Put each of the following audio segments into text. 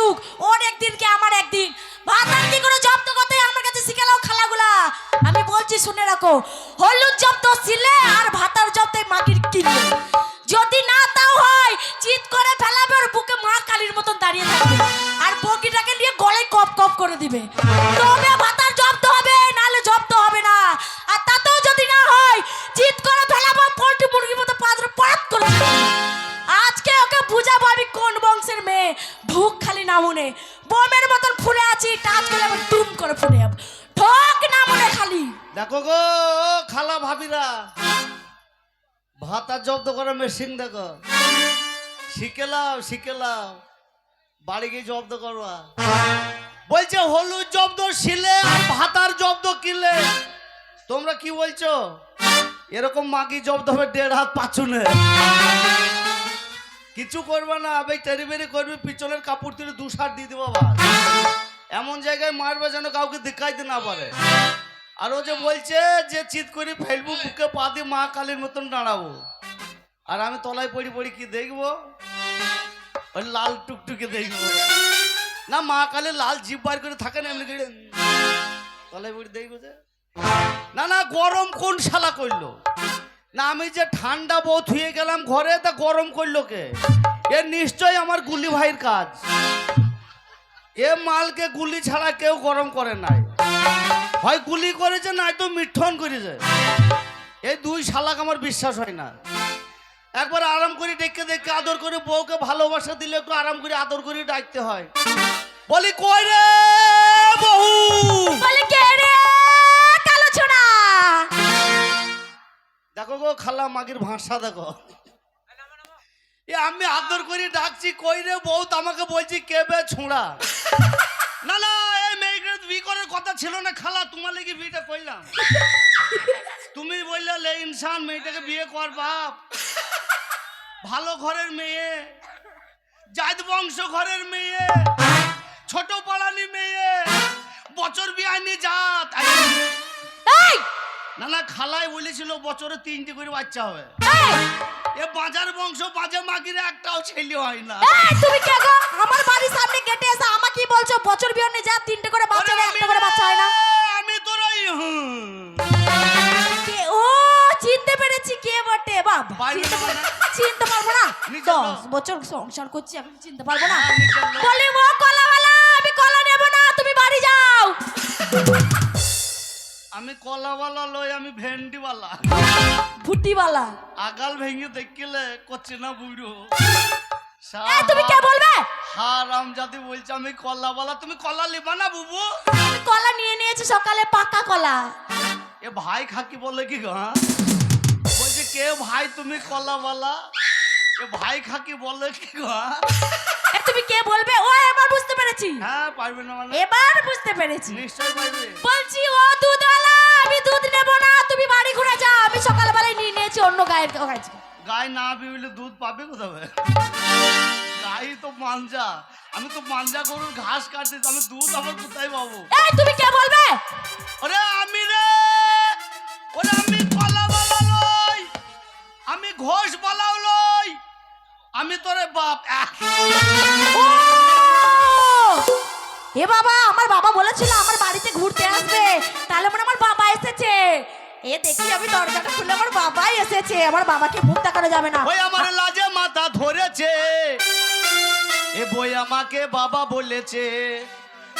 আসুক, ওর একদিন কে আমার একদিন। ভাতার কি করে জব্দ করতে আমার কাছে শিখালাও খালাগুলা। আমি বলছি শুনে রাখো, হলুদ জব্দ ছিলে আর ভাতার জব্দ মাগির কিনবে। যদি না তাও হয় চিৎ করে ফেলাবে, ওর বুকে মা কালীর মতন দাঁড়িয়ে থাকবে আর বগিটাকে নিয়ে গলায় কপ কপ করে দিবে। তবে ভাতার জব্দ হবে, নালে জব্দ হবে না। আর তাতেও যদি না হয় চিৎ করে ফেলাবো, পোল্ট্রি মুরগির মতো পাত্র পরাত করে দিবে। আজকে ওকে বুঝাবো আমি কোন বংশের মেয়ে। ঢুক খালি না মনে, বোমের মতন ফুলে আছি, টাচ করে আমি টুম করে ফুলে যাব। ঢোক না মনে খালি। দেখো গো খালা ভাবিরা, ভাতা জব্দ করার মেশিন দেখো, শিখেলাও বাড়ি গিয়ে জব্দ করবা। বলছে হলুদ জব্দ শিলে আর ভাতার জব্দ কিলে। তোমরা কি বলছো? এরকম মাগি জব্দ হবে 1.5 হাত পাচুনে। কিছু করবে না, ভাই টেরি বেরি করবি, পিছনের কাপড় তুলে 2 শাট দিয়ে দেবো। এমন জায়গায় মারবে যেন কাউকে দেখাইতে না পারে। আর ও যে বলছে যে চিৎ করে ফেলবো, বুকে পা দিয়ে মা কালীর মতন দাঁড়াবো। আর আমি তলায় পড়ি কি দেখবো? ওই লাল টুকটুকে দেখবো না, মা কালীর লাল জিভ বার করে থাকে না এমনি করে তলায় পড়ি দেখবো যে না গরম কোন শালা করলো না। আমি যে ঠান্ডা বোধ হয়ে গেলাম ঘরে, তা গরম করলো কে? এ নিশ্চয় আমার গুলি ভাইয়ের কাজ। এ মালকে গুলি ছাড়া কেউ গরম করে নাই, হয় গুলি করেছে নাই তো মিঠন করেছে। এই 2 শালাকে আমার বিশ্বাস হয় না। একবার আরাম করে ডেকে আদর করে, বউকে ভালোবাসা দিলে একটু আরাম করে আদর করে ডাকতে হয়। বলি কই রে বউ, বলে কে রে কালো ছোনা। দেখো গো খালা মাগির ভাষা দেখো। এ আমি আদর করে ডাকছি কই রে বউ, তো আমাকে বলছি কে বে ছোঁড়া। না এই মেয়েকে বিয়ে করার কথা ছিল না খালা, তোমার লেগে বিয়েটা করলাম। তুমি বললে লে ইনসান মেয়েটাকে বিয়ে কর বাপ, ভালো ঘরের মেয়ে, জাত বংশ ঘরের মেয়ে, ছোট পাড়ানি মেয়ে, বছর বিয়ানি জাত। না খালাই বলেছিল বছরে 3টে করে বাচ্চা হবে। এ বাজার বংশ, বাজে মাগির একটাও ছেলে হয় না। তুমি কে গো? আমার বাড়ির সামনে গেটে এসে আমাকে কি বলছো? বছর বিয়ে যা 3টে করে বাচ্চা, একটা করে বাচ্চা হয় না। আমি তোর ও চিনতে পেরেছি কে বটে বাবা। চিনতে পারবো না? 10 বছর সংসার করছি, আমি চিনতে পারবো না? বলি ও কলাওয়ালা, আমি কলা নেব না, তুমি বাড়ি যাও। আমি কলাওয়ালা লই, আমি ভেন্ডিওয়ালা, ভুটিওয়ালা। আগাল ভেঙে দেখিলে করছে না বুড়ো। তুমি কে বলবে? হারাম জাতি বলছে আমি কলাওয়ালা। তুমি কলা লিবা না বুবু? আমি কলা নিয়ে নিয়েছি সকালে, পাকা কলা। এ ভাই খাকি বলে কি গো? বলছে কে ভাই তুমি কলাওয়ালা? এ ভাই খাকি বলে কি গো? তুমি কে বলবে? ও এবার বুঝতে পেরেছি। হ্যাঁ পারবে না মানে? এবার বুঝতে পেরেছি। নিশ্চয় পারবে। বলছি ও দুধওয়ালা, আমি দুধ নেব না, তুমি বাড়ি ঘুরে যাও। আমি সকালবেলায় নিয়ে নিয়েছি অন্য গায়ের কাছে। গায়ে না বিউলে দুধ পাবে কোথায়? গাই তো মাঞ্জা, আমি তো মাঞ্জা গরুর ঘাস কাটছি, আমি দুধ আবার কোথায় পাবো? এই তুমি কে বলবে? ওরে আমি রে, ওরে আমি কলাওয়ালা লই, আমি ঘোষ বালাও লই, আমি তোরে বাপ। ও এ বাবা, আমার বাবা বলেছিল আমার বাড়িতে ঘুরতে আসবে, তাহলে মনে আমার বাবা এসেছে। এ দেখি আমি দরজাটা খুলে, আমার বাবাই এসেছে। আমার বাবাকে মুখ তাকানো যাবে না। ওই আমার লাজে মাথা ধরেছে, এ বই আমাকে বাবা বলেছে।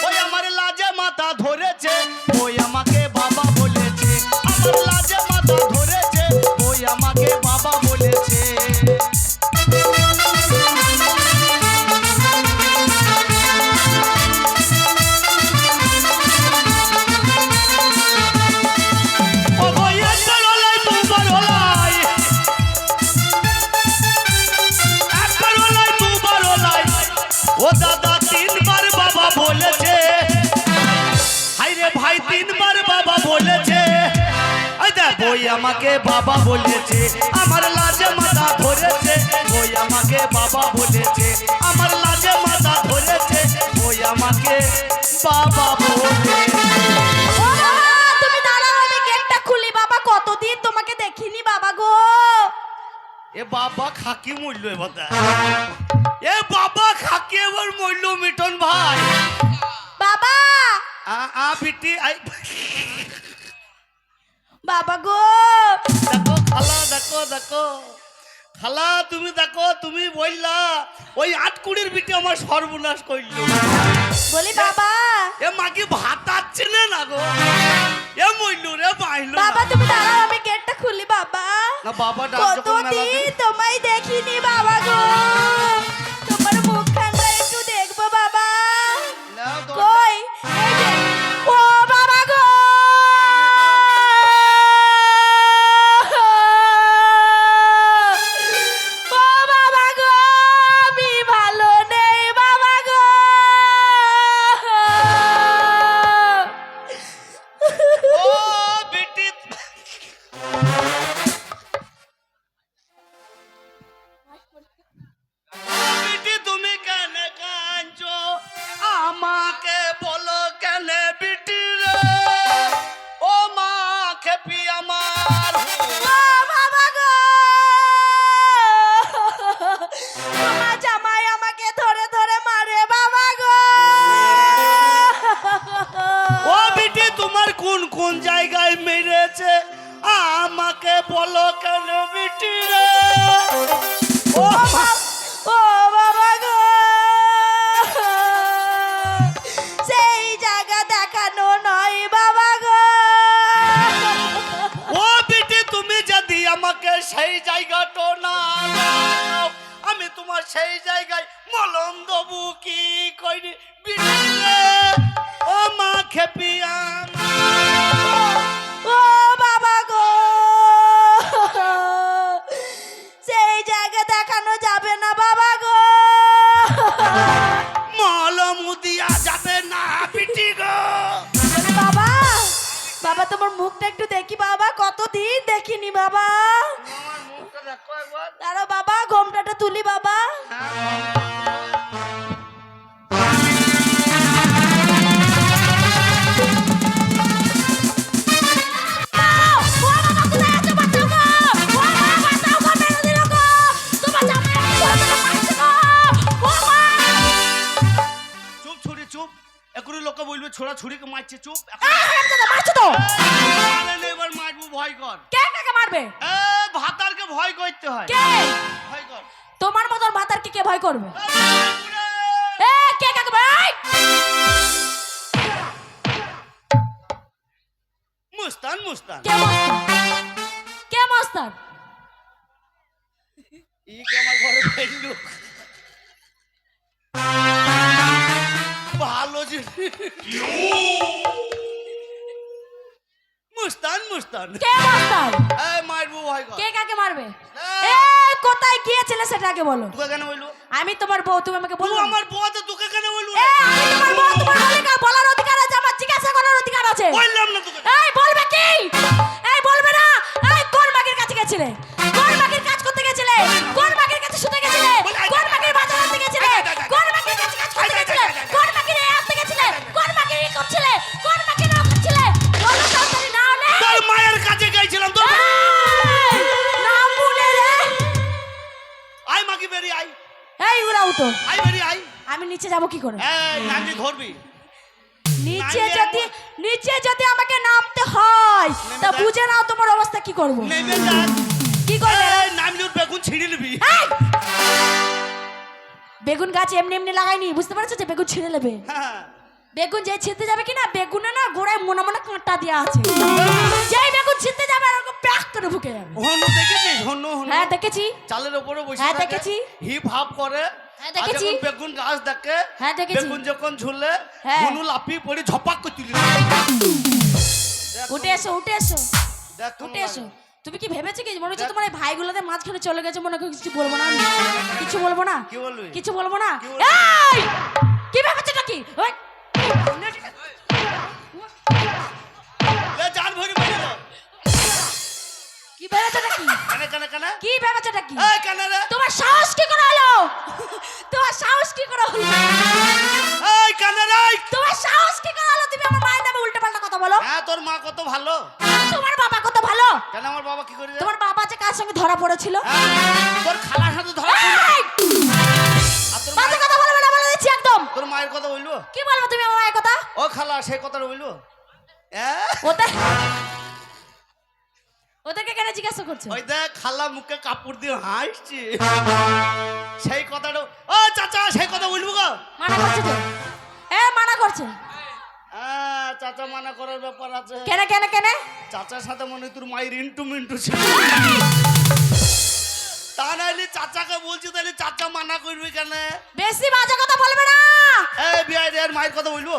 ওই আমার লাজে মাথা ধরেছে, ওই আমাকে বাবা বলেছে। আমার লাজে মাথা ধরেছে, ওই আমাকে বাবা বলেছে। ও দাদা 3 বার বাবা বলেছে, হাই রে ভাই 3 বার বাবা বলেছে। এই দেখ বই আমাকে বাবা বলেছে, আমার লাজে মাথা ধরেছে, বই আমাকে বাবা বলেছে। আমার লাজে মাথা ধরেছে, বই আমাকে বাবা বলেছে। ও বাবা, তুমি দাঁড়াও, আমি গেটটা খুলি। বাবা কতদিন তোমাকে দেখিনি বাবা গো। এ বাবা খাকি মরল এবার, এ বাবা খাকি এবার মরল মিঠন বিটি আই বাবা গো দেখো খালা, দেখো দেখো খালা, তুমি দেখো, তুমি বললা ওই 8 কুড়ির বিটি আমার সর্বনাশ করল। বলি বাবা, এ মাকে ভাত আসছে না গো, এ মইলু রে মাইলু বাবা তুমি দাঁড়াও, আমি গেটটা খুলি বাবা। না বাবা ডাক যখন মেলা কতদিন তোমায় দেখিনি বাবা গো, তোমার মুখখানটা একটু দেখবো বাবা। নাও দরজা- কই এই যে, ও বাবা গো, ও বাবা গো, আমি ভালো নেই বাবা গো। ও বিটি, বিটি তুমি কেন কাঁদছো, আমাকে বলো কেন বিটি রে, ও মা খেপি আমার। ও বাবা গো, তোমার জামাই আমাকে ধরে ধরে মারে বাবা গো। ও বিটি তোমার কোন কোন জায়গায় মেরেছে, আমাকে বলো কেন বিটি রে, ও মা। ও বাবা গো, সেই জায়গা দেখানো নয় বাবা গো। ও বিটি তুমি যদি আমাকে সেই জায়গাটা না দাও, আমি তোমার সেই জায়গায় মলম দেবো কি করি বিটি রে, ও মা খেপি আমার। ও বাবা গো, সেই জায়গা দেখানো যাবে না বাবা গো। মলম দিয়া যাবে না বিটি গো। বাবা, বাবা তোমার মুখটা একটু দেখি বাবা, কতদিন দেখিনি বাবা। আমার মুখটা দেখো একবার। দাঁড়াও বাবা, ঘোমটাটা তুলি বাবা। চুপ ছুরি চুপ, এখনই লোকে বলবে ছোড়া ছুরিকে মারছে, চুপ। মারছো তো? এবার মারবো, ভয় কর। কে কাকে মারবে? এ ভাতারকে ভয় করতে হয়, কে? ভয় কর। তোমার মতন ভাতারকে কে ভয় করবে? এ কে কাকে ভাই? মুস্তান মুস্তান কে মস্তান? কে মস্তান? ই কে আমার ঘরে ফেললো ভালো জিনিস। মুস্তান মুস্তান কে মস্তান? এই মারবো, ভয় কর। কে কাকে মারবে? এই। এ কোথায় গিয়েছিলে সেটা আগে বলো। তোকে কেন বলবো? আমি তোমার বউ, তুমি আমাকে তুই বলো। আমার বউতে তোকে কেন বলবো? এ আমি তোমার বউ, তোমার অধিকার বলার অধিকার আছে, আমার জিজ্ঞাসা করার অধিকার আছে। বললাম না তোকে। এই বলবে কি? এই বলবে না? এই কোন মাগির কাছে গেছিলে? কোন মাগির কাজ করতে গেছিলে? কোন মাগির কাছে শুতে গেছিলে? কোন মাগির বাজার আনতে গেছিলে? কোন মাগির কাছে কাজ করতে গেছিলে? কোন মাগির এই আনতে গেছিলে? কোন মাগির এই করছিলে? কোন মাগির না করছিলে? বলো তাড়াতাড়ি, না হলে তোর মায়ের কাছে গেছিলাম তো। এই, নাম বলে রে। আই মাগি বেরি আই, এই উড়া উঠো। I berry I. আমি নিচে যাবো কি করে? এই নাঙ্গি ধরবি। নিচে যদি আমাকে নামতে হয় তা দেখ। বুঝে নাও তোমার অবস্থা কি করব। নেমে যাক। কি করবে? এই নামলুর বেগুন ছিঁড়ে নিবি। এই! বেগুন গাছ এমনি এমনি লাগাইনি, বুঝতে পারছো যে বেগুন ছিঁড়ে নেবে। হ্যাঁ। বেগুন যে ছিঁড়তে যাবে কিনা, বেগুনে না গোড়ায় মনে মনে কাঁটা দেওয়া আছে, যেই বেগুন ছিঁড়তে যাবে এরকম প্যাক করে ঢুকে যাবে। হনু দেখেছিস? হনু হনু হ্যাঁ দেখেছি। চালের উপরে বসে হ্যাঁ, থাকে, দেখেছি। হিপ হাপ করে। হ্যাঁ, আর দেখেছি। যখন বেগুন গাছ দেখে, হ্যাঁ, দেখেছি। বেগুন যখন ঝুলে, হ্যাঁ। হনু লাফিয়ে পড়ে ঝপাক করে তুলে উঠে এসো, উঠে এসো, দেখ উঠে এসো। তুমি কি ভেবেছো কি মনে হচ্ছে তোমার এই ভাইগুলোদের মাঝখানে চলে গেছে, মনে করে কিছু বলবো না আমি? কিছু বলবো না, কি বলবি? কিছু বলবো না। কি বলবি? এই কি ভেবেছো নাকি? ওই! এ জান ভরি মেরে দাও। কি ভেবেছো নাকি? কানে কানে কানে কি ভেবেছো নাকি? এই কানে রে। তোমার সাহস কি করে হলো? তোমার সাহস কি করে হলো? এই কানে রে। তোমার সাহস কি করে হলো? তুমি আমার মায়ের নামে উল্টোপাল্টা কথা বলো। হ্যাঁ তোর মা কত ভালো। তোমার বাবা কত ভালো। কেন আমার বাবা কি করে? তোমার বাবা যে কার সঙ্গে ধরা পড়েছিল। তোর খালার সাথে ধরা পড়লো। এই! আর তোর বাজে মায়ের- কথা বলবে না বলে দিচ্ছি একদম। তোর মায়ের কথা বলবো? কি বলবো তুমি আমার মায়ের কথা? ও খালা সেই কথাটা বলবো? ওদের ওদেরকে কেন জিজ্ঞাসা করছো? ওই দেখ খালা মুখে কাপড় দিয়ে হাসছে, সেই কথাটা ও চাচা সেই কথা বলবো গো। মানা করছে তো, মানা করছে। চাচা মানা করার ব্যাপার আছে। কেন কেন কেন? চাচার সাথে মনে হয় তোর মায়ের ইন্টু মিন্টু ছিল, তা নাইলে চাচাকে বলছি, তাহলে চাচা মানা করবি কেন? বেশি বাজে কথা বলবে না। বিয়াই আর মায়ের কথা বলবো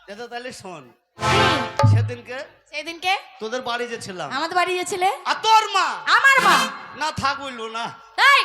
যেটা, তাহলে শোন। সেদিনকে সেদিনকে তোদের বাড়ি যে ছিলাম, আমাদের বাড়ি গেছিলে, আর তোর মা আমার মা না থাক বললো না। এই